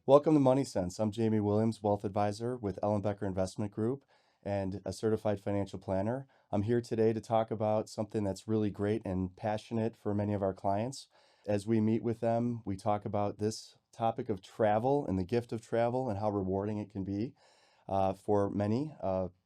Welcome to Money Sense. I'm Jamie Williams, Wealth Advisor with Ellenbecker Investment Group and a certified financial planner. I'm here today to talk about something that's really great and passionate for many of our clients. As we meet with them, we talk about this topic of travel and the gift of travel and how rewarding it can be for many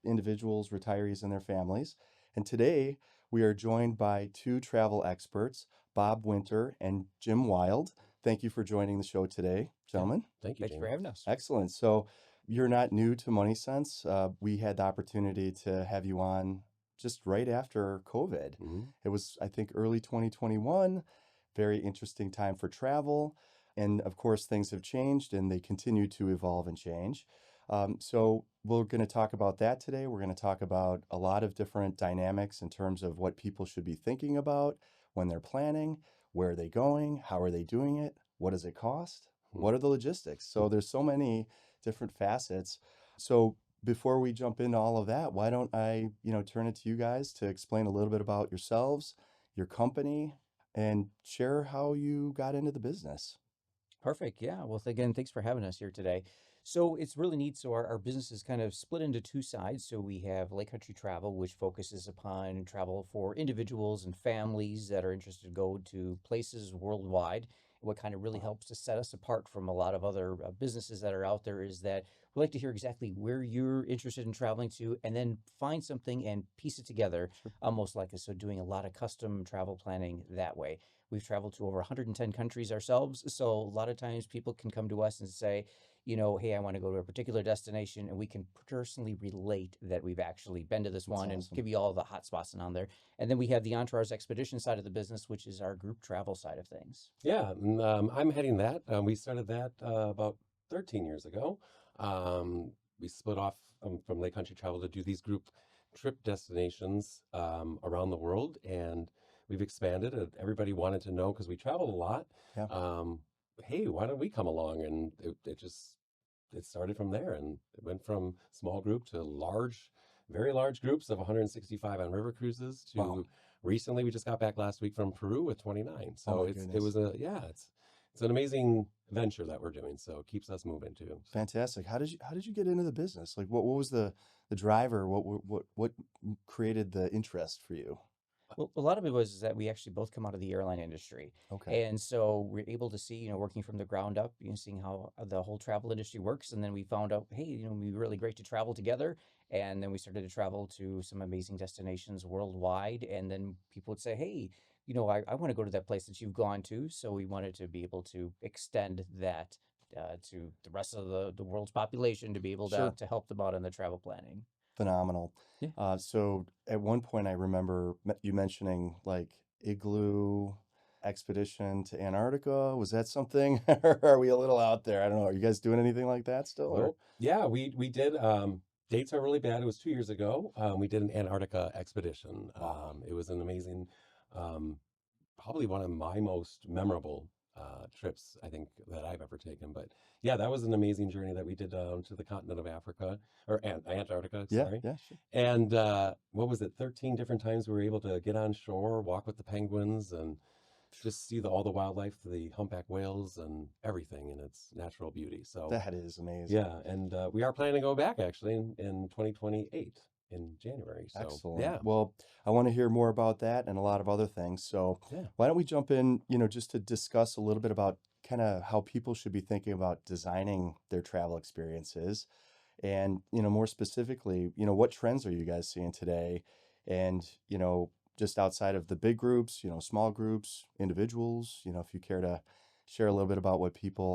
individuals, retirees, and their families. And today we are joined by two travel experts, Bob Winter and Jim Wilde. Thank you for joining the show today, Yeah. gentlemen. Thank you, Thanks for Jamie. having us. Excellent. So you're not new to Money Sense. We had the opportunity to have you on just right after COVID. hmm It was, I think, early 2021, very interesting time for travel. And of course, things have changed and they continue to evolve and change. So we're going to talk about that today. We're going to talk about a lot of different dynamics in terms of what people should be thinking about when they're planning, where are they going, how are they doing it, what does it cost, what are the logistics? So there's so many different facets. So before we jump into all of that, why don't I, turn it to you guys to explain a little bit about yourselves, your company, and share how you got into the business. Perfect. Yeah. Well, again, thanks for having us here today. So it's really neat. So our business is kind of split into two sides. So we have Lake Country Travel, which focuses upon travel for individuals and families that are interested to go to places worldwide. What kind of really helps to set us apart from a lot of other businesses that are out there is that we like to hear exactly where you're interested in traveling to and then find something and piece it together, Sure. almost like us. So doing a lot of custom travel planning that way. We've traveled to over 110 countries ourselves. So a lot of times people can come to us and say, hey, I want to go to a particular destination, and we can personally relate that we've actually been to this That's one and awesome. give you all the hot spots and on there. And then we have the Entourage expedition side of the business, which is our group travel side of things. Yeah, and, I'm heading that. We started that about 13 years ago. We split off from Lake Country Travel to do these group trip destinations around the world, and we've expanded. Everybody wanted to know because we travel a lot. Yeah. Um, hey, why don't we come along? And it started from there, and it went from small group to very large groups of 165 on river cruises Wow. to recently we just got back last week from Peru with 29. Oh So my it goodness. was it's an amazing venture that we're doing. So it keeps us moving too. So Fantastic. How did you get into the business? Like what was the driver? What created the interest for you? Well, a lot of it was that we actually both come out of the airline industry. Okay. And so we're able to see, working from the ground up, seeing how the whole travel industry works. And then we found out, hey, it'd be really great to travel together. And then we started to travel to some amazing destinations worldwide. And then people would say, hey, I want to go to that place that you've gone to. So we wanted to be able to extend that to the rest of the world's population to be able Sure. to help them out in the travel planning. Phenomenal. Yeah. So at one point, I remember you mentioning like igloo expedition to Antarctica. Was that something? Or are we a little out there? I don't know. Are you guys doing anything like that still? Or well, yeah, we did. Dates are really bad. It was 2 years ago. We did an Antarctica expedition. wow, It was an amazing, um, probably one of my most memorable trips I think that I've ever taken. But yeah, that was an amazing journey that we did down to the continent of Africa or Antarctica, yeah, sorry. yeah, sure. And what was it? 13 different times we were able to get on shore, walk with the penguins, and just see all the wildlife, the humpback whales, and everything in its natural beauty. So That is amazing. yeah, and we are planning to go back actually in 2028 in January. So Excellent. yeah, Well, I want to hear more about that and a lot of other things. So yeah. why don't we jump in, just to discuss a little bit about kind of how people should be thinking about designing their travel experiences. And, more specifically, what trends are you guys seeing today? And, just outside of the big groups, small groups, individuals, if you care to share a little bit about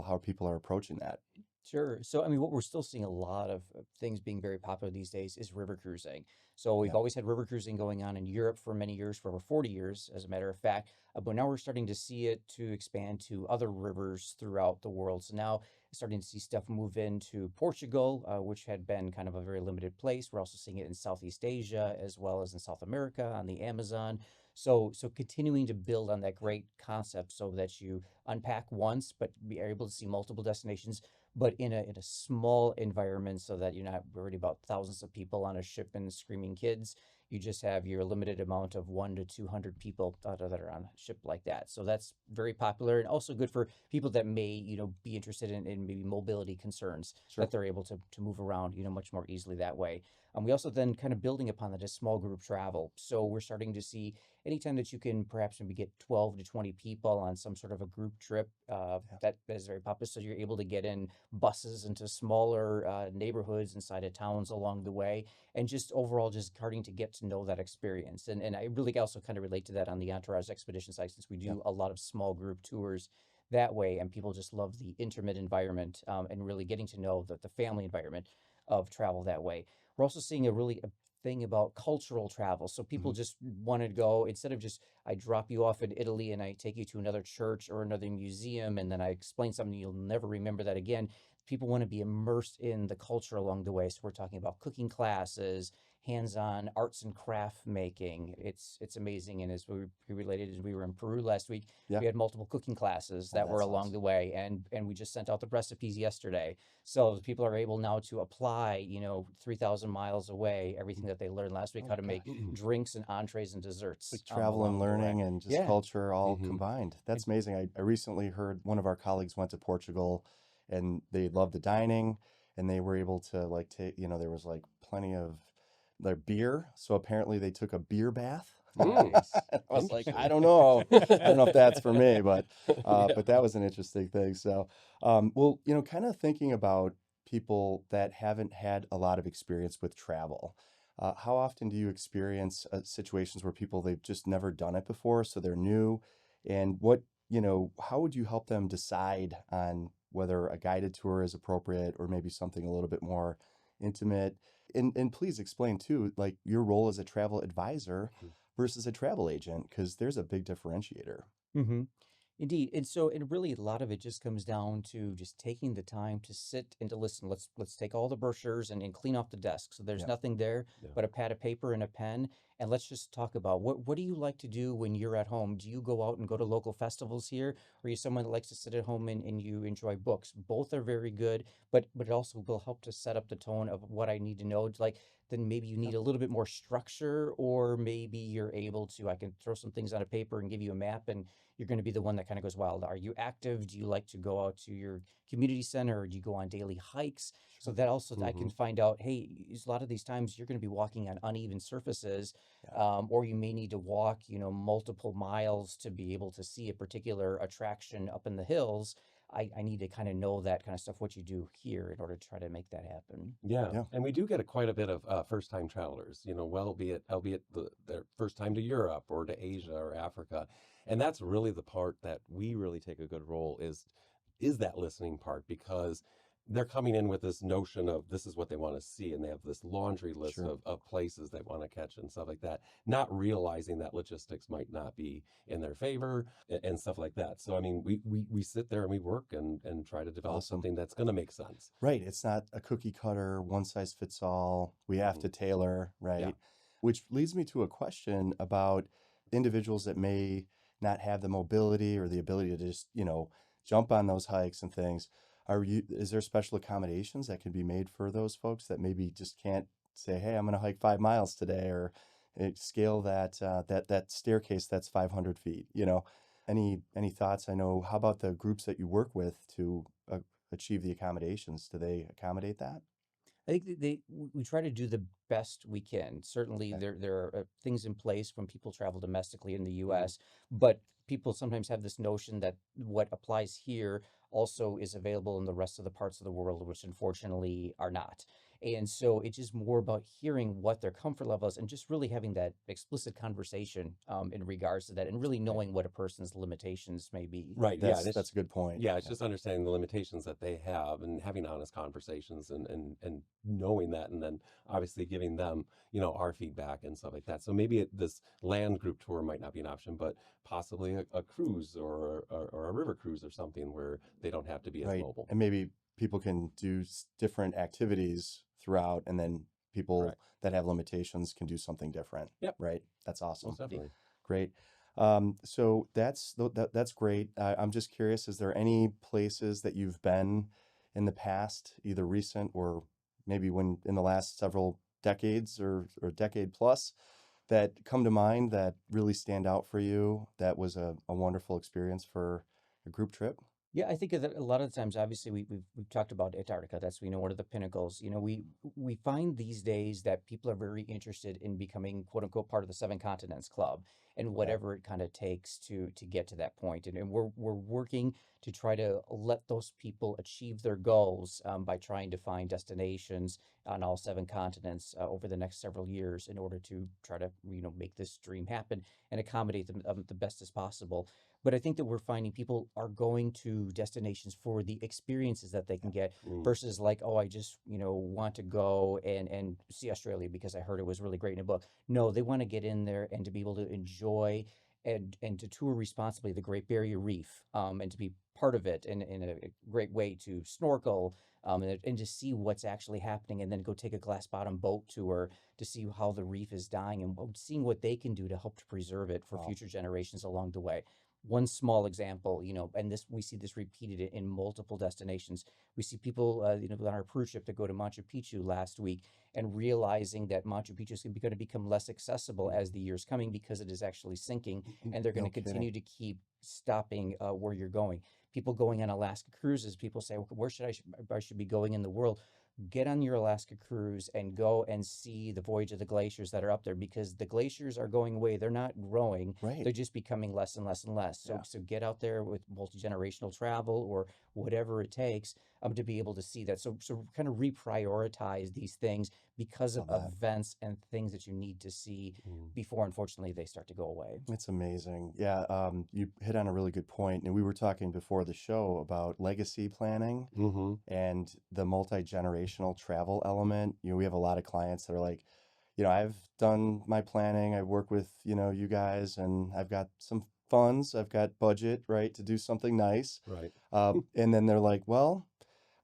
how people are approaching that. Sure. So, I mean, what we're still seeing a lot of things being very popular these days is river cruising. So, we've Yeah. always had river cruising going on in Europe for many years, for over 40 years, as a matter of fact. But now we're starting to see it to expand to other rivers throughout the world. So, now starting to see stuff move into Portugal, which had been kind of a very limited place. We're also seeing it in Southeast Asia as well as in South America on the Amazon. So continuing to build on that great concept so that you unpack once, but be able to see multiple destinations but in a small environment so that you're not worried about thousands of people on a ship and screaming kids. you just have your limited amount of 1 to 200 people that are on a ship like that. So that's very popular and also good for people that may, be interested in maybe mobility concerns, Sure. that they're able to move around, much more easily that way. We also then kind of building upon that is small group travel. So we're starting to see anytime that you can perhaps maybe get 12 to 20 people on some sort of a group trip, Yeah. that is very popular. So you're able to get in buses into smaller neighborhoods inside of towns along the way, and just overall just starting to get to know that experience. And I really also kind of relate to that on the Entourage expedition side, since we Yeah. do a lot of small group tours that way, and people just love the intimate environment, and really getting to know the family environment of travel that way. We're also seeing a thing about cultural travel. So people Mhm. just want to go, instead of just I drop you off in Italy and I take you to another church or another museum and then I explain something, you'll never remember that again. People want to be immersed in the culture along the way. So we're talking about cooking classes, hands-on arts and craft making. It's amazing. And as we related, as we were in Peru last week, Yeah. we had multiple cooking classes Oh, that were that's along the awesome. way, and we just sent out the recipes yesterday. So people are able now to apply, 3,000 miles away, everything that they learned last week, Oh how to make gosh. drinks and entrees and It's like desserts, travel and along the way. learning and just Yeah. culture all Hmm. combined. And That's amazing. I recently heard one of our colleagues went to Portugal and they loved the dining and they were able to like take, there was like plenty of their beer. So apparently they took a beer bath. Mm, nice. I was like, I interesting. don't know. I don't know if that's for me, Yeah. but that was an interesting thing. So, well, kind of thinking about people that haven't had a lot of experience with travel. How often do you experience situations where people they've just never done it before, so they're new? And how would you help them decide on whether a guided tour is appropriate or maybe something a little bit more intimate? And please explain too, like your role as a travel advisor versus a travel agent, because there's a big differentiator. hmm Indeed. And so and really a lot of it just comes down to just taking the time to sit and to listen. Let's take all the brochures and clean off the desk. So there's Yeah. nothing there Yeah. but a pad of paper and a pen. And let's just talk about what do you like to do when you're at home? Do you go out and go to local festivals here? Or are you someone that likes to sit at home and you enjoy books? Both are very good, but it also will help to set up the tone of what I need to know. Like then maybe you Yeah. need a little bit more structure, or maybe you're able to, I can throw some things on a paper and give you a map, and you're going to be the one that kind of goes wild. Are you active? Do you like to go out to your community center, or do you go on daily hikes? So Sure. that also I Hmm. can find out, hey, a lot of these times you're going to be walking on uneven surfaces, Yeah. or you may need to walk, multiple miles to be able to see a particular attraction up in the hills. I need to kind of know that kind of stuff, what you do here in order to try to make that happen. Yeah, Yeah. and we do get quite a bit of first-time travelers. Albeit their first time to Europe or to Asia or Africa, and that's really the part that we really take a good role is that listening part, because they're coming in with this notion of this is what they want to see, and they have this laundry list Sure. of places they want to catch and stuff like that, not realizing that logistics might not be in their favor and stuff like that. So I mean, we sit there and we work and try to develop Awesome. something that's going to make sense. Right. It's not a cookie cutter, one size fits all. We have Hmm. to tailor, Yeah. right? Which leads me to a question about individuals that may not have the mobility or the ability to just, jump on those hikes and things. Is there special accommodations that can be made for those folks that maybe just can't say, hey, I'm going to hike 5 miles today, or scale that staircase that's 500 feet, Any thoughts? I know, how about the groups that you work with to achieve the accommodations? Do they accommodate that? I think we try to do the best we can. Certainly, Okay. there are things in place when people travel domestically in the Hmm. U.S., but people sometimes have this notion that what applies here also is available in the rest of the parts of the world, which unfortunately are not. And so it's just more about hearing what their comfort level is and just really having that explicit conversation, in regards to that, and really Right. knowing what a person's limitations may be. Right. Yeah. And That's a good point. yeah, it's Yeah. just understanding the limitations that they have and having honest conversations and knowing that, and then obviously giving them, our feedback and stuff like that. So maybe this land group tour might not be an option, but possibly a cruise or a river cruise or something where they don't have to be as Right. mobile. And maybe people can do different activities throughout, and then people Correct. that have limitations can do something different. Yep. Right. That's awesome. Most definitely. Great. So that's great. I'm just curious, is there any places that you've been in the past, either recent or maybe when in the last several decades or decade plus, that come to mind that really stand out for you? That was a wonderful experience for a group trip? Yeah, I think that a lot of the times, obviously, we've talked about Antarctica. That's one of the pinnacles. We find these days that people are very interested in becoming quote unquote part of the Seven Continents Club, and Okay. whatever it kind of takes to get to that point. And we're working to try to let those people achieve their goals by trying to find destinations on all seven continents over the next several years in order to try to make this dream happen and accommodate them the best as possible. But I think that we're finding people are going to destinations for the experiences that they can get Mm, versus like, oh, I just, want to go and see Australia because I heard it was really great in a book. No, they want to get in there and to be able to enjoy and to tour responsibly the Great Barrier Reef, and to be part of it in a great way to snorkel, and to see what's actually happening, and then go take a glass bottom boat tour to see how the reef is dying and seeing what they can do to help to preserve it for Wow. future generations along the way. One small example, and this we see this repeated in multiple destinations. We see people, on our cruise ship that go to Machu Picchu last week, and realizing that Machu Picchu is going to become less accessible as the year's coming because it is actually sinking, and they're going No to kidding. continue to keep stopping where you're going. People going on Alaska cruises, people say, "Well, where I should be going in the world?" Get on your Alaska cruise and go and see the voyage of the glaciers that are up there, because the glaciers are going away. They're not growing. Right. They're just becoming less and less and less. So Yeah. so get out there with multi-generational travel or whatever it takes to be able to see that. So kind of reprioritize these things because of Love that. events and things that you need to see mm, before unfortunately they start to go away. It's amazing. Yeah, you hit on a really good point. And we were talking before the show about legacy planning mm-hmm. and the multi-generational travel element. We have a lot of clients that are like, I've done my planning. I work with, you guys, and I've got some funds. I've got budget, right, to do something nice. Right. And then they're like, well,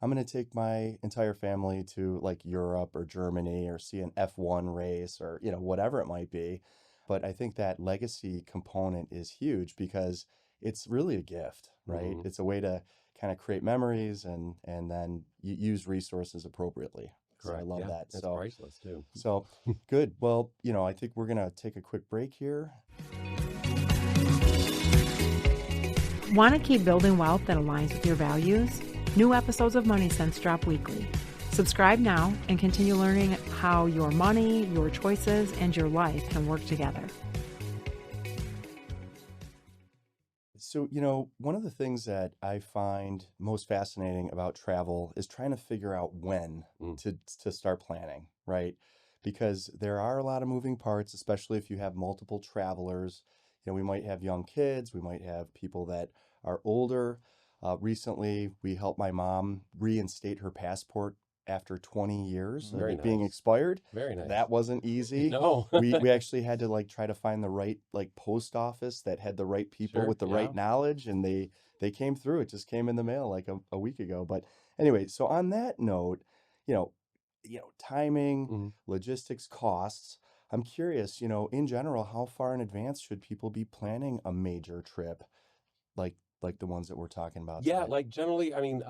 I'm going to take my entire family to like Europe or Germany or see an F1 race or, whatever it might be. But I think that legacy component is huge because it's really a gift, right? Mm-hmm. It's a way to kind of create memories and then use resources appropriately. So I Correct. love Yeah, that. it's priceless too. So good. Well, I think we're going to take a quick break here. Want to keep building wealth that aligns with your values? New episodes of Money Sense drop weekly. Subscribe now and continue learning how your money, your choices, and your life can work together. So, one of the things that I find most fascinating about travel is trying to figure out when Mm, to start planning, right? Because there are a lot of moving parts, especially if you have multiple travelers. We might have young kids, we might have people that are older. Recently, we helped my mom reinstate her passport after 20 years of very it being nice. expired. Very nice. That wasn't easy. No. We actually had to like try to find the right like post office that had the right people Sure. with the Yeah. right knowledge, and they came through. It just came in the mail like a week ago. But anyway, so on that note, you know, timing, Mhm. logistics, costs. I'm curious, in general, how far in advance should people be planning a major trip like the ones that we're talking about Yeah, today? like generally, I mean,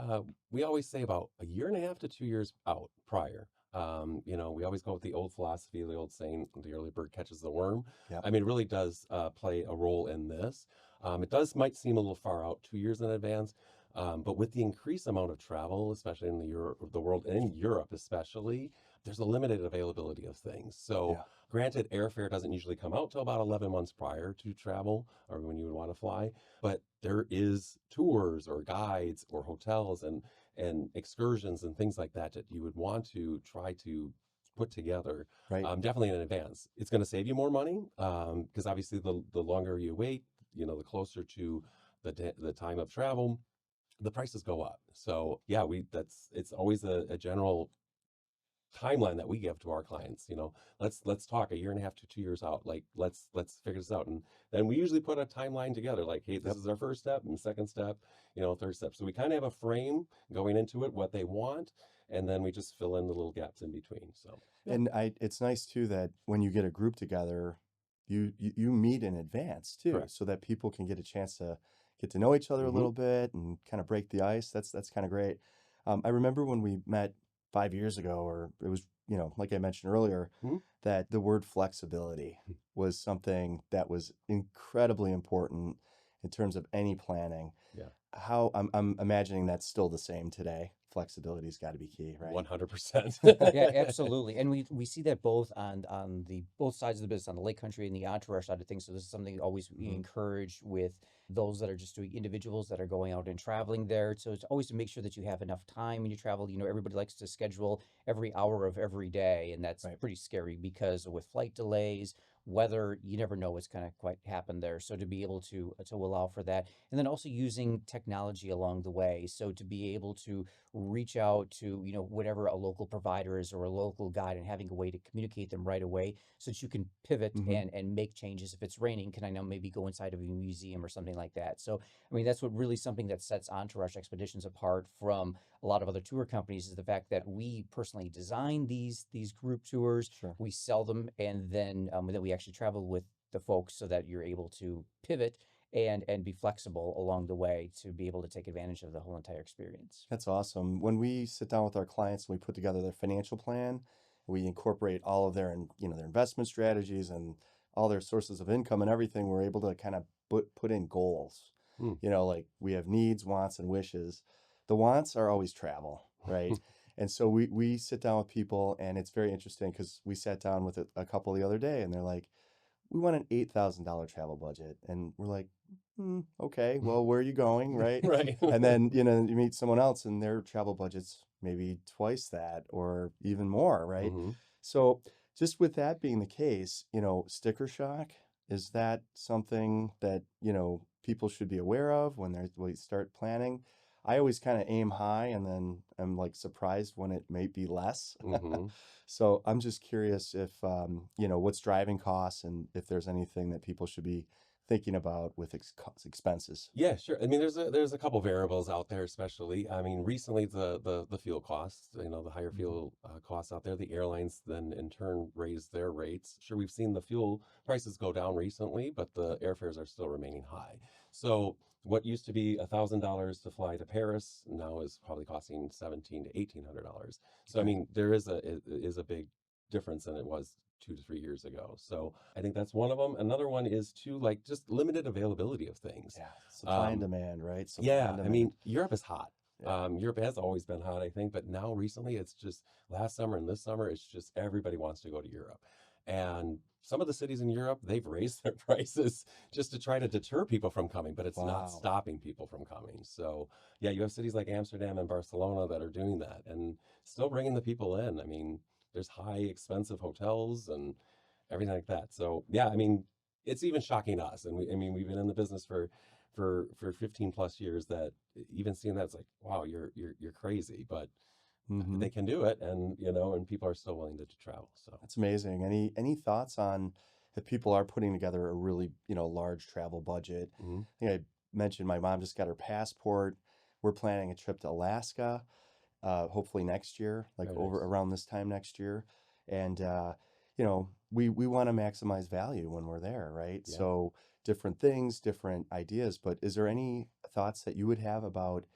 we always say about a year and a half to 2 years out prior. We always go with the old philosophy, the old saying, the early bird catches the worm. Yep. I mean, it really does play a role in this. It does might seem a little far out, 2 years in advance, but with the increased amount of travel, especially in the world, and in Europe especially, there's a limited availability of things. So, Yeah. granted, airfare doesn't usually come out till about 11 months prior to travel or when you would want to fly, but there is tours or guides or hotels and excursions and things like that that you would want to try to put together, Right. definitely in advance. It's going to save you more money because obviously the longer you wait, the closer to the time of travel, the prices go up. So yeah, it's always a general timeline that we give to our clients. Let's talk a year and a half to 2 years out. Like let's figure this out, and then we usually put a timeline together. Like, hey, this Yep. is our first step, and second step, third step. So we kind of have a frame going into it, what they want, and then we just fill in the little gaps in between. So yeah. And it's nice too that when you get a group together, you meet in advance too, Correct. so that people can get a chance to get to know each other a Hmm. little bit and kind of break the ice. That's kind of great. I remember when we met 5 years ago, or it was like I mentioned earlier, Mhm. that the word flexibility was something that was incredibly important in terms of any planning. Yeah. How I'm imagining that's still the same today. Flexibility's got to be key, right? 100%. Yeah, absolutely. And we see that both on the both sides of the business, on the lake country and the entourage side of things. So this is something always we Mhm. encourage with those that are just doing individuals that are going out and traveling there. So it's always to make sure that you have enough time when you travel. Everybody likes to schedule every hour of every day, and that's Right. pretty scary because with flight delays, weather, you never know what's going to quite happen there. So to be able to allow for that, and then also using technology along the way. So to be able to reach out to whatever a local provider is or a local guide, and having a way to communicate them right away so that you can pivot Hmm. and make changes. If it's raining, can I now maybe go inside of a museum or something like that? So I mean, that's what really something that sets Entourage Expeditions apart from a lot of other tour companies, is the fact that we personally design these group tours, Sure. we sell them, and then we actually travel with the folks so that you're able to pivot and be flexible along the way to be able to take advantage of the whole entire experience. That's awesome. When we sit down with our clients and we put together their financial plan, we incorporate all of their investment strategies and all their sources of income and everything. We're able to kind of put in goals. Mm. Like we have needs, wants, and wishes. The wants are always travel, right? And so we sit down with people, and it's very interesting because we sat down with a couple the other day, and they're like, we want an $8,000 travel budget. And we're like, okay, well, where are you going, right? Right. And then, you meet someone else and their travel budget's maybe twice that or even more, right? Hmm. So just with that being the case, sticker shock, is that something that, people should be aware of when we start planning? I always kind of aim high and then I'm like surprised when it may be less. Hmm. So I'm just curious if, what's driving costs and if there's anything that people should be thinking about with expenses. Yeah, sure. I mean, there's a couple variables out there, especially. I mean, recently the fuel costs, the higher Mhm. fuel costs out there, the airlines then in turn raise their rates. Sure, we've seen the fuel prices go down recently, but the airfares are still remaining high. So what used to be $1,000 to fly to Paris now is probably costing $1,700 to $1,800. So I Okay. mean, there is a big difference than it was 2 to 3 years ago. So I think that's one of them. Another one is too, like, just limited availability of things. Yeah. Supply and Um, demand, right? Supply and yeah, I demand. mean, Europe is hot. Yeah. Europe has always been hot, I think, but now recently it's just last summer and this summer, it's just everybody wants to go to Europe. And some of the cities in Europe, they've raised their prices just to try to deter people from coming, but it's not Wow. stopping people from coming. So, yeah, you have cities like Amsterdam and Barcelona that are doing that and still bringing the people in. I mean, there's high, expensive hotels and everything like that. So, yeah, I mean, it's even shocking us. And I mean, we've been in the business for 15 plus years, that even seeing that, it's like, wow, you're crazy, but Hmm. they can do it, and people are still willing to travel. So That's amazing. Any thoughts on if people are putting together a really, large travel budget? mhm, I think I mentioned my mom just got her passport. We're planning a trip to Alaska, hopefully next year, like very over nice. around this time next year. And we want to maximize value when we're there, right? Yeah. So different things, different ideas. But is there any thoughts that you would have about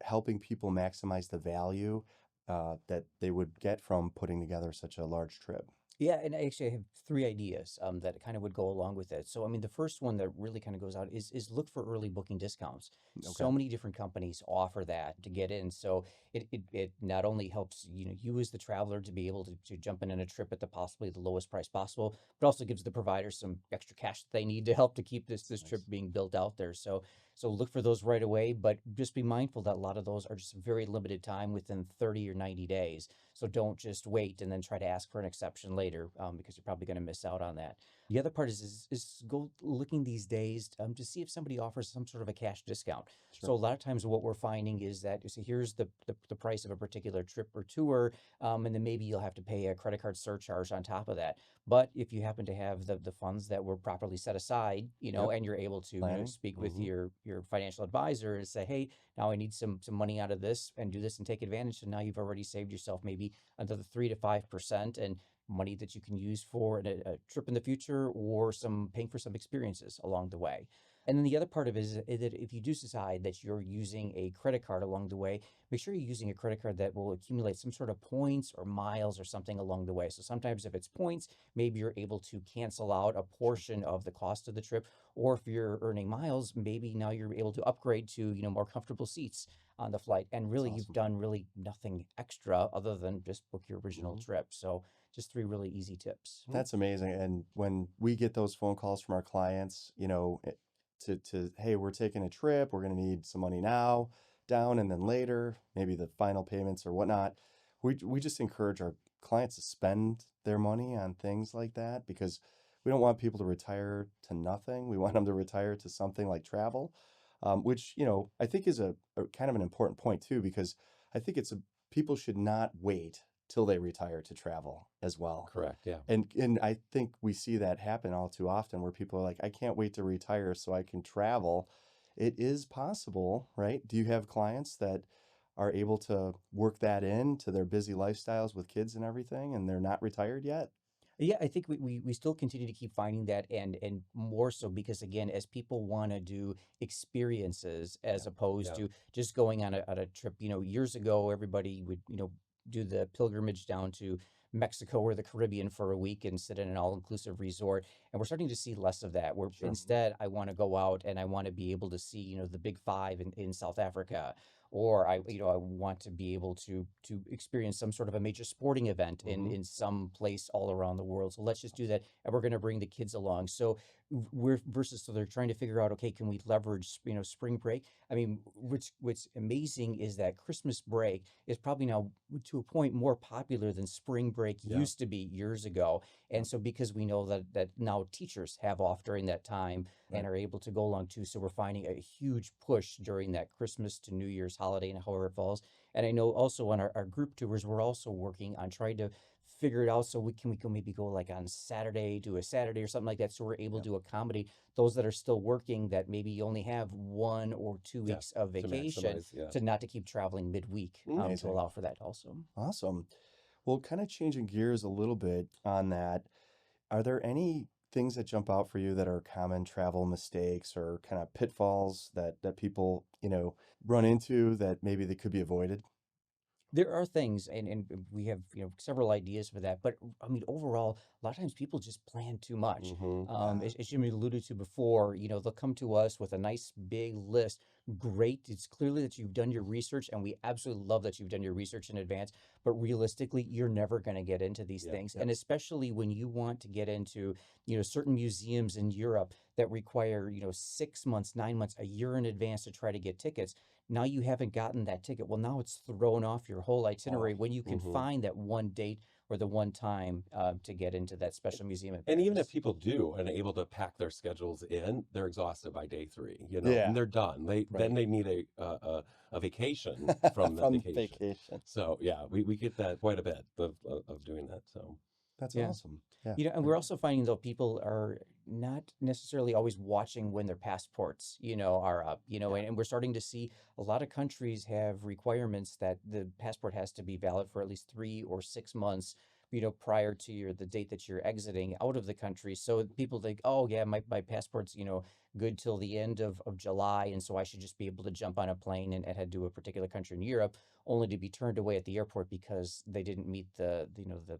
helping people maximize the value that they would get from putting together such a large trip? Yeah, and actually, I have three ideas that kind of would go along with it. So, I mean, the first one that really kind of goes out is look for early booking discounts. Okay. So many different companies offer that to get in. So it not only helps you as the traveler to be able to jump in a trip at possibly the lowest price possible, but also gives the providers some extra cash that they need to help to keep this trip Nice. being built out there. So look for those right away, but just be mindful that a lot of those are just very limited time, within 30 or 90 days. So don't just wait and then try to ask for an exception later, because you're probably going to miss out on that. The other part is go looking these days to see if somebody offers some sort of a cash discount. Sure. So a lot of times what we're finding is that, so here's the price of a particular trip or tour, and then maybe you'll have to pay a credit card surcharge on top of that. But if you happen to have the funds that were properly set aside, Yep. and you're able to Planning. speak with Hmm. your financial advisor and say, hey, now I need some money out of this and do this and take advantage. And now you've already saved yourself maybe another 3 to 5%, and money that you can use for a trip in the future, or some paying for some experiences along the way. And then the other part of it is that if you do decide that you're using a credit card along the way, make sure you're using a credit card that will accumulate some sort of points or miles or something along the way. So sometimes if it's points, maybe you're able to cancel out a portion of the cost of the trip. Or if you're earning miles, maybe now you're able to upgrade to, more comfortable seats on the flight. And That's really, you've awesome. done really nothing extra other than just book your original Mhm. trip. So just three really easy tips. That's amazing. And when we get those phone calls from our clients, hey, we're taking a trip, we're going to need some money now, down, and then later, maybe the final payments or whatnot. We just encourage our clients to spend their money on things like that because we don't want people to retire to nothing. We want them to retire to something like travel, which, I think is a kind of an important point too, because I think people should not wait till they retire to travel as well. Correct. Yeah. And I think we see that happen all too often where people are like, I can't wait to retire so I can travel. It is possible, right? Do you have clients that are able to work that into their busy lifestyles with kids and everything, and they're not retired yet? Yeah, I think we still continue to keep finding that and more so because again, as people want to do experiences as Yeah. opposed Yeah. to just going on a trip. Years ago everybody would, do the pilgrimage down to Mexico or the Caribbean for a week and sit in an all-inclusive resort. And we're starting to see less of that. Where Sure. instead I want to go out and I want to be able to see, the big five in South Africa. Or I want to be able to experience some sort of a major sporting event Hmm. in some place all around the world. So let's just do that, and we're going to bring the kids along. So so they're trying to figure out, okay, can we leverage spring break? I mean, what's amazing is that Christmas break is probably now to a point more popular than spring break Yeah. used to be years ago. And so because we know that now teachers have off during that time and Right. are able to go along too. So we're finding a huge push during that Christmas to New Year's holiday and however it falls. And I know also on our group tours, we're also working on trying to figure it out so we can maybe go like on Saturday, do a Saturday or something like that. So we're able Yeah. to accommodate those that are still working that maybe only have 1 or 2 Yeah. weeks of To vacation maximize. Yeah. to not to keep traveling midweek to Amazing. allow for that also. Awesome. Well, kind of changing gears a little bit on that, are there any things that jump out for you that are common travel mistakes or kind of pitfalls that people, run into that maybe they could be avoided? There are things, and we have several ideas for that. But I mean, overall, a lot of times people just plan too much. Hmm. Yeah. As Jimmy alluded to before, they'll come to us with a nice big list. Great, it's clearly that you've done your research, and we absolutely love that you've done your research in advance. But realistically, you're never going to get into these Yeah. things, Yep. and especially when you want to get into certain museums in Europe that require 6 months, 9 months, a year in advance to try to get tickets. Now you haven't gotten that ticket. Well, now it's thrown off your whole Oh, itinerary when you can Hmm. find that one date or the one time to get into that special museum in And even if Paris. people do and able to pack their schedules in, they're exhausted by day three, yeah, and they're done. Then right. they need a vacation from that From vacation. vacation. So yeah, we get that quite a bit of doing that. So That's Yeah. awesome. Yeah. And we're also finding though people are not necessarily always watching when their passports, are up, yeah, and we're starting to see a lot of countries have requirements that the passport has to be valid for at least 3 or 6 months, prior to the date that you're exiting out of the country. So people think, oh yeah, my passport's, good till the end of July. And so I should just be able to jump on a plane and head to a particular country in Europe only to be turned away at the airport because they didn't meet the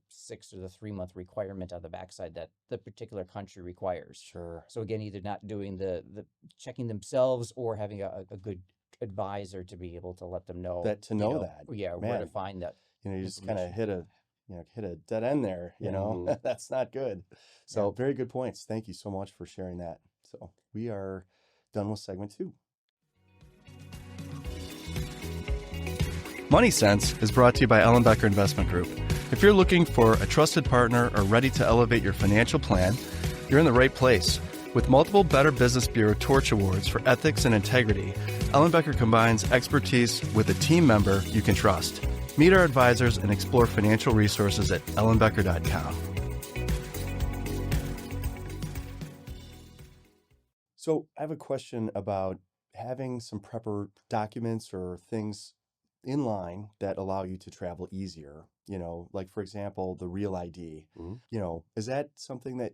6 or the 3 month requirement on the backside that the particular country requires. Sure. So again, either not doing the checking themselves or having a good advisor to be able to let them know That to know that, yeah, where to man, find that you just kind of information. hit a dead end there, Yeah. hmm That's not good. Yeah. So very good points. Thank you so much for sharing that. So we are done with segment 2. Money Sense is brought to you by Ellenbecker Investment Group. If you're looking for a trusted partner or ready to elevate your financial plan, you're in the right place. With multiple Better Business Bureau Torch Awards for ethics and integrity, Ellenbecker combines expertise with a team member you can trust. Meet our advisors and explore financial resources at ellenbecker.com. So I have a question about having some prepper documents or things in line that allow you to travel easier, like for example, the real ID. hmm Is that something that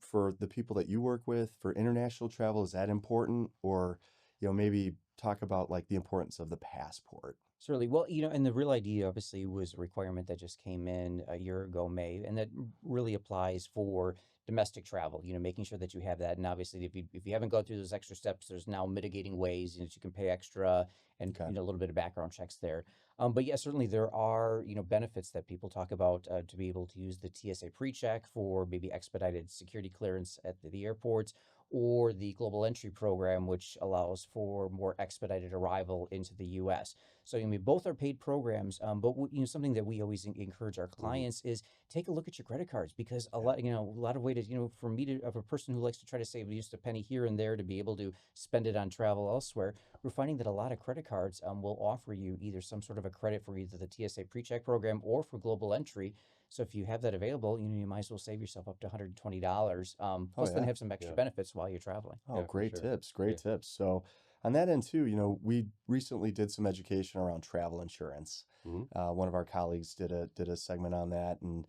for the people that you work with for international travel, is that important? Or, maybe talk about like the importance of the passport. Certainly. Well, and the Real ID obviously was a requirement that just came in a year ago, May, and that really applies for domestic travel, making sure that you have that. And obviously, if you haven't gone through those extra steps, there's now mitigating ways, that you can pay extra and, Okay. a little bit of background checks there. But yeah, certainly there are, benefits that people talk about to be able to use the TSA PreCheck for maybe expedited security clearance at the airports, or the Global Entry Program, which allows for more expedited arrival into the U.S. So, both are paid programs, but something that we always encourage our clients is take a look at your credit cards, because a lot of ways, for me of a person who likes to try to save just a penny here and there to be able to spend it on travel elsewhere, we're finding that a lot of credit cards will offer you either some sort of a credit for either the TSA PreCheck program or for Global Entry. So if you have that available, you might as well save yourself up to $120. Plus, then Yeah. have some extra Yeah. benefits while you're traveling. Oh, Yeah, for great sure. tips. Yeah. Great tips. So, on that end too, we recently did some education around travel insurance. Mhm. One of our colleagues did a segment on that, and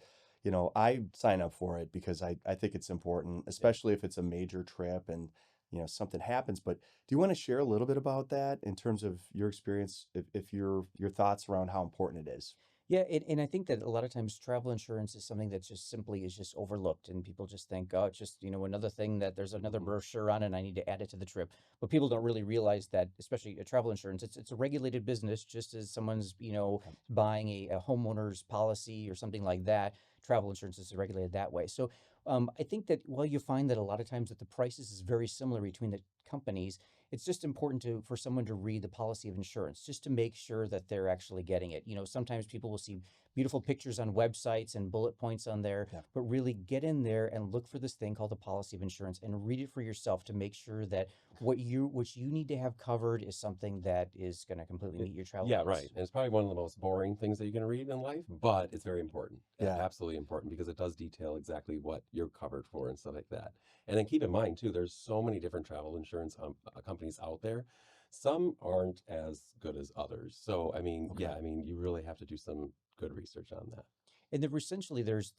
I sign up for it because I think it's important, especially if it's a major trip and something happens. But do you want to share a little bit about that in terms of your experience, if your thoughts around how important it is? Yeah, and I think that a lot of times travel insurance is something that just simply is just overlooked, and people just think, oh, it's just another thing that there's another Mhm. brochure on, and I need to add it to the trip. But people don't really realize that, especially a travel insurance, it's a regulated business, just as someone's buying a homeowner's policy or something like that. Travel insurance is regulated that way. So I think that while you find that a lot of times that the prices is very similar between the companies, it's just important for someone to read the policy of insurance just to make sure that they're actually getting it. Sometimes people will see beautiful pictures on websites and bullet points on there, Yeah. but really get in there and look for this thing called the policy of insurance and read it for yourself to make sure that what you need to have covered is something that is going to completely meet your travel Yeah, needs. right. And it's probably one of the most boring things that you can read in life, but it's very important. Yeah. Absolutely important, because it does detail exactly what you're covered for and stuff like that. And then keep in mind too, there's so many different travel insurance companies out there. Some aren't as good as others. So, Okay. you really have to do some good research on that. And there essentially there's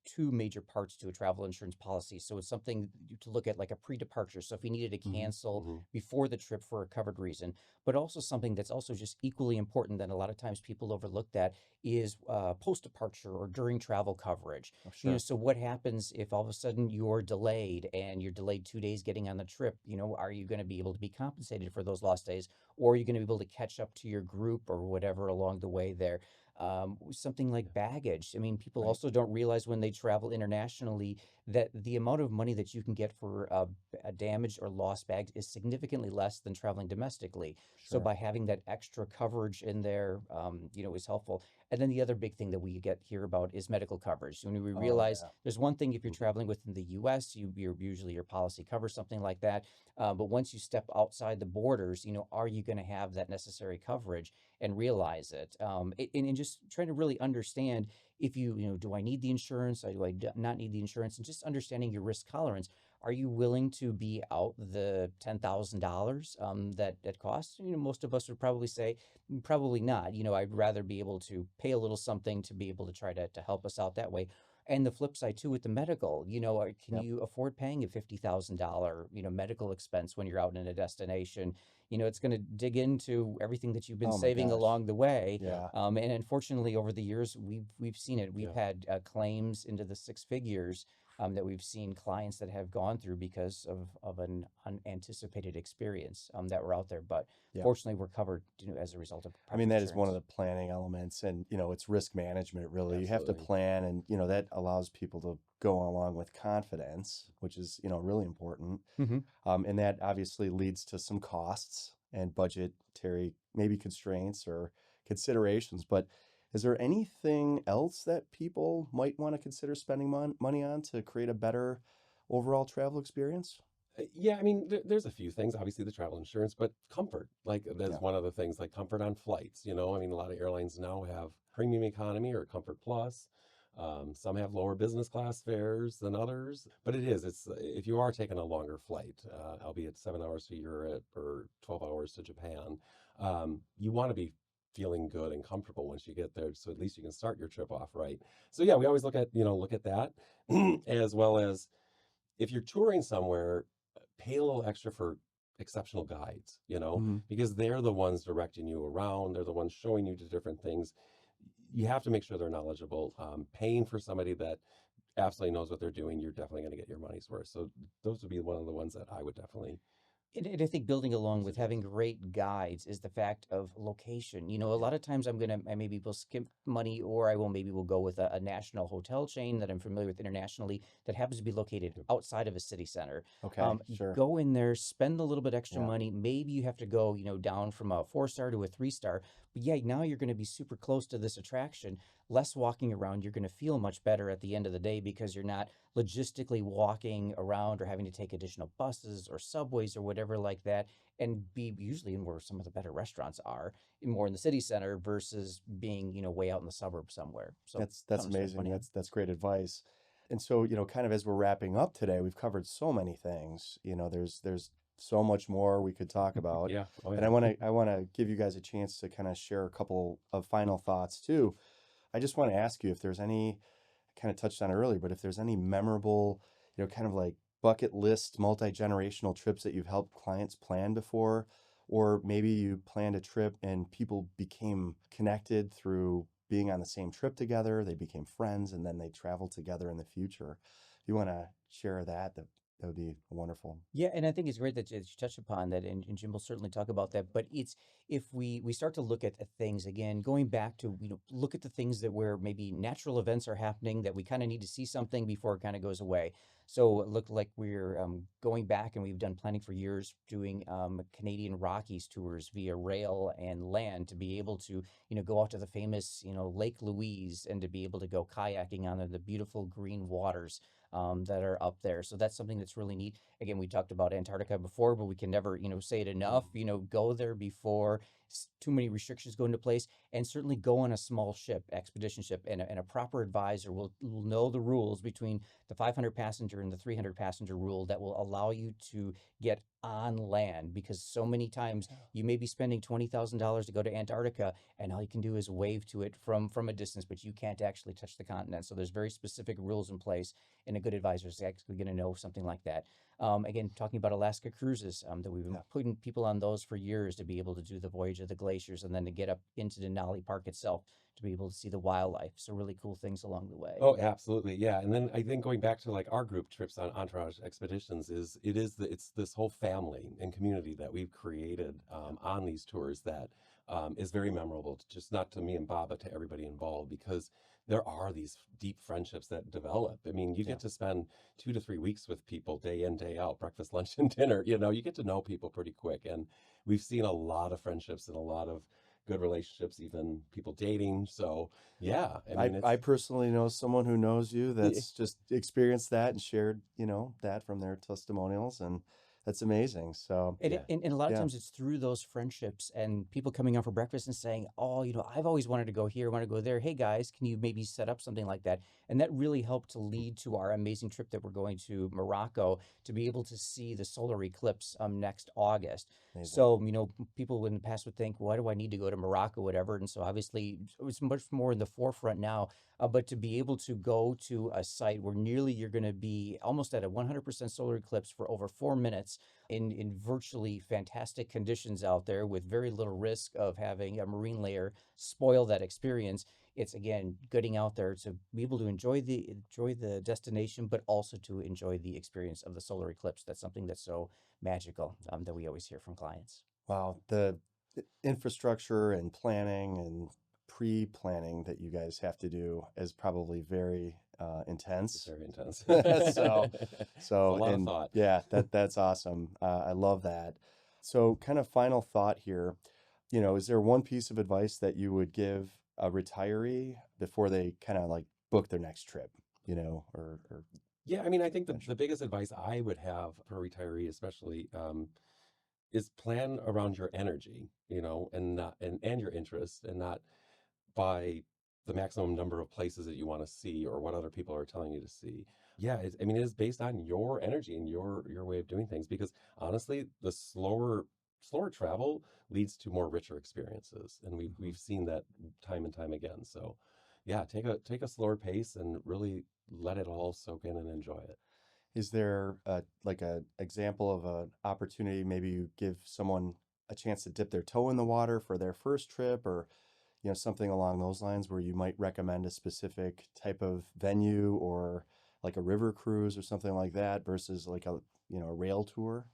two major parts to a travel insurance policy. So it's something to look at like a pre-departure. So if you needed to Mhm. cancel Mhm. before the trip for a covered reason, but also something that's also just equally important that a lot of times people overlook, that is post-departure or during travel coverage. Oh, sure. So what happens if all of a sudden you're delayed and you're delayed 2 days getting on the trip? Are you going to be able to be compensated for those lost days, or are you going to be able to catch up to your group or whatever along the way there? Something like baggage. People Right. also don't realize when they travel internationally that the amount of money that you can get for a damaged or lost bag is significantly less than traveling domestically. So Sure. by having that extra coverage in there, is helpful. And then the other big thing that we hear about is medical coverage. When we Oh, realize yeah. there's one thing if you're Mhm. traveling within the U.S., usually your policy covers something like that. But once you step outside the borders, are you going to have that necessary coverage and realize it? And just trying to really understand if do I need the insurance? Or do I not need the insurance? And just understanding your risk tolerance. Are you willing to be out the $10,000 that costs? Most of us would probably say probably not. I'd rather be able to pay a little something to be able to try to help us out that way. And the flip side too with the medical, can Yep. you afford paying a $50,000 medical expense when you're out in a destination? It's going to dig into everything that you've been Oh my saving gosh. along the way. Yeah. And unfortunately, over the years, we've seen it. We've Yeah. had claims into the six figures that we've seen clients that have gone through because of an unanticipated experience that were out there. But Yeah. fortunately, we're covered as a result of proper That is one of insurance. the planning elements, and it's risk management really. You have to Absolutely. plan, and that allows people to go along with confidence, which is really important. Mm-hmm. And that obviously leads to some costs and budgetary maybe constraints or considerations. But is there anything else that people might want to consider spending money on to create a better overall travel experience? Yeah, there's a few things. Obviously, the travel insurance, but comfort. Like, that's Yeah. one of the things. Like comfort on flights. A lot of airlines now have premium economy or comfort plus. Some have lower business class fares than others, but it's if you are taking a longer flight, albeit 7 hours to Europe or 12 hours to Japan, you want to be feeling good and comfortable once you get there, so at least you can start your trip off right. So yeah, we always look at that, as well as if you're touring somewhere, pay a little extra for exceptional guides, Hmm. because they're the ones directing you around. They're the ones showing you to different things. You have to make sure they're knowledgeable. Paying for somebody that absolutely knows what they're doing, you're definitely going to get your money's worth. So those would be one of the ones that I would definitely And I think building along with suggest. having great guides is the fact of location. A Yeah. lot of times I maybe will skip money, or maybe will go with a national hotel chain that I'm familiar with internationally that happens to be located Yep. outside of a city center. Okay, sure. Go in there, spend a little bit extra Yeah. money. Maybe you have to go, down from a 4-star to a 3-star. But yeah, now you're going to be super close to this attraction. Less walking around. You're going to feel much better at the end of the day because you're not logistically walking around or having to take additional buses or subways or whatever like that, and be usually in where some of the better restaurants are, more in the city center versus being, way out in the suburbs somewhere. So That's something to spend amazing. money on. That's great advice. And so, kind of as we're wrapping up today, we've covered so many things. There's so much more we could talk about. Yeah. Oh, And yeah. I want to give you guys a chance to kind of share a couple of final thoughts too. I just want to ask you if there's any, I kind of touched on it earlier, but if there's any memorable, kind of like bucket list multi-generational trips that you've helped clients plan before, or maybe you planned a trip and people became connected through being on the same trip together, they became friends, and then they traveled together in the future. If you want to share that, that would be wonderful. Yeah, and I think it's great that you touched upon that, and Jim will certainly talk about that. But it's if we start to look at things again, going back to look at the things that where maybe natural events are happening that we kind of need to see something before it kind of goes away. So it looked like we're going back, and we've done planning for years, doing Canadian Rockies tours via rail and land to be able to go out to the famous Lake Louise and to be able to go kayaking on the beautiful green waters that are up there. So that's something that's really neat. Again, we talked about Antarctica before, but we can never, say it enough. Go there before too many restrictions go into place, and certainly go on a small ship, expedition ship, and a proper advisor will know the rules between the 500 passenger and the 300 passenger rule that will allow you to get on land, because so many times you may be spending $20,000 to go to Antarctica, and all you can do is wave to it from a distance, but you can't actually touch the continent. So there's very specific rules in place, and a good advisor is actually going to know something like that. Again, talking about Alaska cruises, that we've been Yeah. putting people on those for years to be able to do the voyage of the glaciers, and then to get up into Denali Park itself to be able to see the wildlife. So really cool things along the way. Oh, absolutely. Yeah. And then I think going back to like our group trips on Entourage expeditions it's this whole family and community that we've created on these tours that is very memorable, just not to me and Bob, but to everybody involved, because there are these deep friendships that develop. I mean, you Yeah. get to spend 2 to 3 weeks with people day in, day out, breakfast, lunch, and dinner. You get to know people pretty quick. And we've seen a lot of friendships and a lot of good relationships, even people dating. So yeah, I mean, I personally know someone who knows you yeah, that's just experienced that and shared, that from their testimonials, and that's amazing. So, And, yeah, and a lot of yeah, times it's through those friendships and people coming out for breakfast and saying, "Oh, I've always wanted to go here, want to go there. Hey guys, can you maybe set up something like that?" And that really helped to lead to our amazing trip that we're going to Morocco to be able to see the solar eclipse next August. amazing. So, people in the past would think, "Why do I need to go to Morocco, whatever?" And so obviously it's much more in the forefront now. But to be able to go to a site where nearly you're going to be almost at a 100% solar eclipse for over 4 minutes in virtually fantastic conditions out there with very little risk of having a marine layer spoil that experience. It's again getting out there to be able to enjoy the destination, but also to enjoy the experience of the solar eclipse. That's something that's so magical, that we always hear from clients. Wow, the infrastructure and planning and pre-planning that you guys have to do is probably very it's intense. very intense. So, It's a lot of and thought. yeah, that's awesome. I love that. So, kind of final thought here, is there one piece of advice that you would give a retiree before they kind of like book their next trip, or Yeah, I mean, I think the venture? biggest advice I would have for a retiree, especially, is plan around your energy, and not and your interest, and not by the maximum number of places that you want to see or what other people are telling you to see. Yeah, I mean, it is based on your energy and your way of doing things. Because honestly, the slower travel leads to more richer experiences, and Mhm. we've seen that time and time again. So, yeah, take a slower pace and really let it all soak in and enjoy it. Is there like a example of an opportunity? Maybe you give someone a chance to dip their toe in the water for their first trip, or something along those lines, where you might recommend a specific type of venue, or like a river cruise or something like that, versus like a rail tour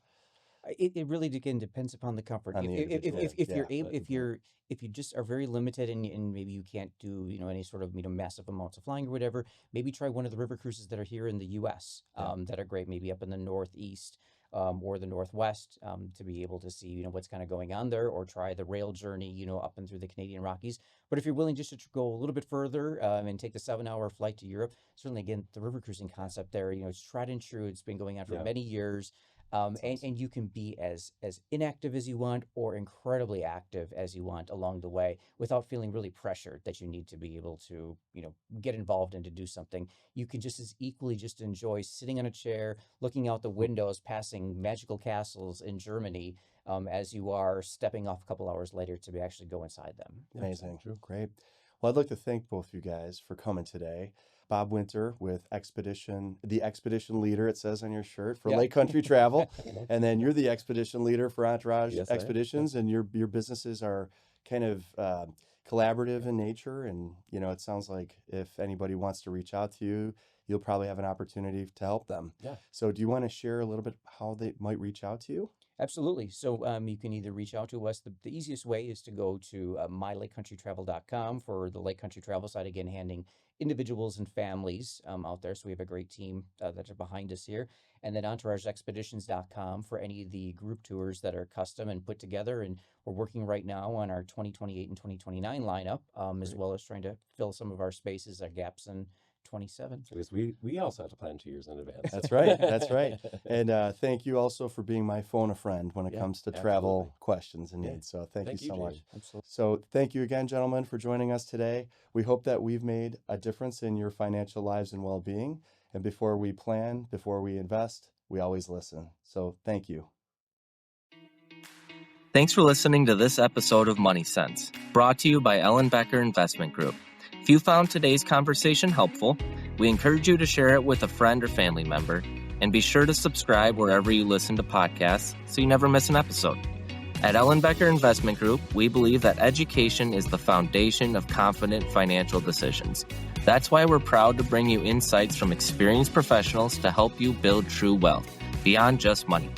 It really again depends upon the comfort. on the individual. If you're Yeah. able, if you just are very limited and maybe you can't do any sort of massive amounts of flying or whatever, maybe try one of the river cruises that are here in the U.S. Yeah. That are great, maybe up in the Northeast or the Northwest, to be able to see what's kind of going on there, or try the rail journey up and through the Canadian Rockies. But if you're willing just to go a little bit further and take the 7-hour flight to Europe, certainly again the river cruising concept there, it's tried and true. It's been going on for Yeah. many years. That's awesome. And you can be as inactive as you want, or incredibly active as you want along the way, without feeling really pressured that you need to be able to get involved and to do something. You can just as equally just enjoy sitting on a chair, looking out the windows, passing magical castles in Germany, as you are stepping off a couple hours later to be actually go inside them. Yeah, Amazing. true. Great. Well, I'd like to thank both of you guys for coming today. Bob Winter with the expedition leader, it says on your shirt, for Yeah. Lake Country Travel. And then you're the expedition leader for Entourage Yes, I am. Expeditions, and your businesses are kind of collaborative in nature. And, it sounds like if anybody wants to reach out to you, you'll probably have an opportunity to help them. Yeah. So do you want to share a little bit how they might reach out to you? Absolutely. So you can either reach out to us. The easiest way is to go to mylakecountrytravel.com for the Lake Country Travel side, again, handing individuals and families out there. So we have a great team that are behind us here. And then entourageexpeditions.com for any of the group tours that are custom and put together. And we're working right now on our 2028 and 2029 lineup, as well as trying to fill some of our spaces, our gaps in 27. Because we also have to plan 2 years in advance. That's right. That's right. And thank you also for being my phone a friend when it Yeah, comes to travel absolutely. questions and Yeah. needs. So thank you so Jamie. much. Absolutely. So thank you again, gentlemen, for joining us today. We hope that we've made a difference in your financial lives and well-being. And before we plan, before we invest, we always listen. So thank you. Thanks for listening to this episode of Money Sense, brought to you by Ellenbecker Investment Group. If you found today's conversation helpful, we encourage you to share it with a friend or family member, and be sure to subscribe wherever you listen to podcasts so you never miss an episode. At Ellenbecker Investment Group, we believe that education is the foundation of confident financial decisions. That's why we're proud to bring you insights from experienced professionals to help you build true wealth, beyond just money.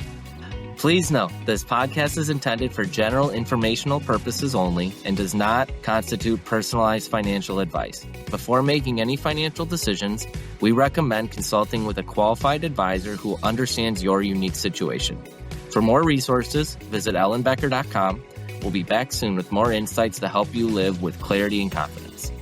Please note, this podcast is intended for general informational purposes only and does not constitute personalized financial advice. Before making any financial decisions, we recommend consulting with a qualified advisor who understands your unique situation. For more resources, visit ellenbecker.com. We'll be back soon with more insights to help you live with clarity and confidence.